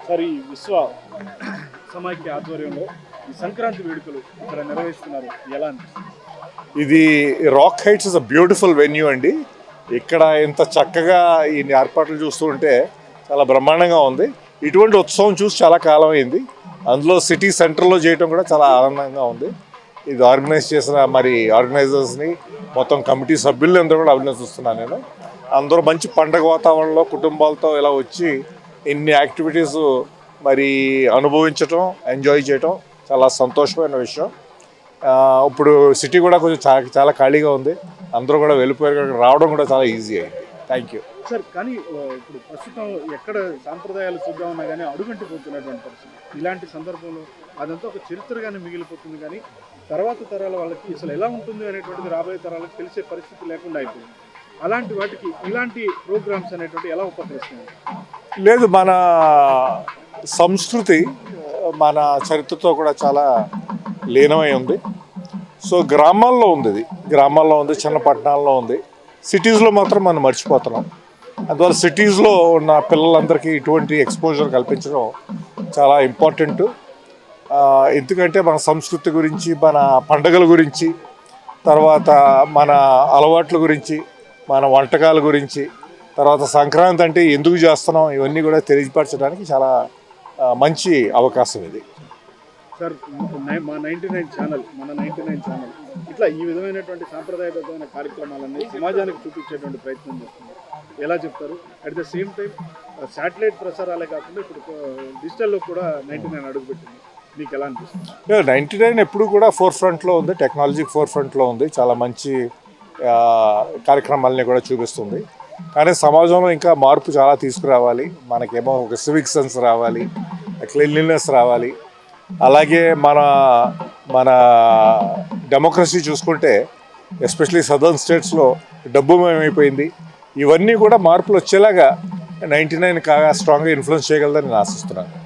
Sir ఈ విశ్వ సమాఖ్య ఆధ్వర్యంలో ఈ సంక్రాంతి వేడుకలు ఇక్కడ నిర్వహిస్తున్నారు, ఎలా అనిపిస్తుంది? ఇది rock heights is a beautiful venue అండి. ఇక్కడ ఇంత చక్కగా ఈ ఏర్పాట్లు చూస్తూ ఉంటే చాలా బ్రహ్మాండంగా ఉంది. ఇటువంటి ఉత్సవం చూసి చాలా కాలం అయింది. అందులో సిటీ సెంటర్లో చేయడం కూడా చాలా ఆనందంగా ఉంది. ఇది ఆర్గనైజ్ చేసిన ఆర్గనైజర్స్ని, మొత్తం కమిటీ సభ్యుల్ని అందరూ కూడా అభినందిస్తున్నాను నేను. అందరూ మంచి పండగ వాతావరణంలో కుటుంబాలతో ఇలా వచ్చి ఇన్ని యాక్టివిటీస్ అనుభవించటం, ఎంజాయ్ చేయటం చాలా సంతోషమైన విషయం. ఇప్పుడు సిటీ కూడా కొంచెం చాలా ఖాళీగా ఉంది. అందరూ కూడా వెళ్ళిపోయారు, రావడం కూడా చాలా ఈజీ అయింది. Thank you sir. కానీ ఇప్పుడు ప్రస్తుతం ఎక్కడ సాంప్రదాయాలు చూద్దామన్నా కానీ అడుగంటిపోతున్నటువంటి పరిస్థితి. ఇలాంటి సందర్భంలో అదంతా ఒక చరిత్రగానే మిగిలిపోతుంది, కానీ తర్వాత తరాల వాళ్ళకి అసలు ఎలా ఉంటుంది అనేటువంటిది రాబోయే తరాలకు తెలిసే పరిస్థితి లేకుండా అయిపోయింది. అలాంటి వాటికి ఇలాంటి ప్రోగ్రామ్స్ అనేటువంటి ఎలా ఉపకరిస్తున్నాయి? లేదు, మన సంస్కృతి మన చరిత్రతో కూడా చాలా లీనమై ఉంది. సో గ్రామాల్లో ఉంది, ఇది గ్రామాల్లో ఉంది, చిన్న పట్టణాల్లో ఉంది. సిటీస్లో మాత్రం మనం మర్చిపోతున్నాం. అందువల్ల సిటీస్లో ఉన్న పిల్లలందరికీ ఇటువంటి ఎక్స్పోజర్ కల్పించడం చాలా ఇంపార్టెంట్. ఎందుకంటే మన సంస్కృతి గురించి, మన పండుగల గురించి, తర్వాత మన అలవాట్ల గురించి, మన వంటకాల గురించి, తర్వాత సంక్రాంతి అంటే ఎందుకు చేస్తున్నాం, ఇవన్నీ కూడా తెలియపరచడానికి చాలా మంచి అవకాశం ఇది. సార్, మా 99 ఛానల్ ఇట్లా ఈ విధమైనటువంటి సాంప్రదాయబద్ధమైన కార్యక్రమాలన్నీ సమాజానికి చూపించేటువంటి ప్రయత్నం చేస్తుంది. ఎలా చెప్తారు? At the same time satellite ప్రసారాలే కాకుండా ఇప్పుడు డిజిటల్లో కూడా 99 అడుగుపెట్టింది. మీకు ఎలా అనిపిస్తుంది? 99 ఎప్పుడు కూడా ఫోర్ ఉంది, టెక్నాలజీ ఫోర్ ఉంది. చాలా మంచి కార్యక్రమాలని కూడా చూపిస్తుంది. కానీ సమాజంలో ఇంకా మార్పు చాలా తీసుకురావాలి. మనకేమో ఒక సివిక్ సెన్స్ రావాలి, క్లీన్లీనెస్ రావాలి. అలాగే మన డెమోక్రసీ చూసుకుంటే ఎస్పెషలీ సదర్న్ స్టేట్స్లో డబ్బుమయమైపోయింది. ఇవన్నీ కూడా మార్పులు వచ్చేలాగా 99 కాగా స్ట్రాంగ్గా ఇన్ఫ్లుయెన్స్ చేయగలదని నేను ఆశిస్తున్నాను.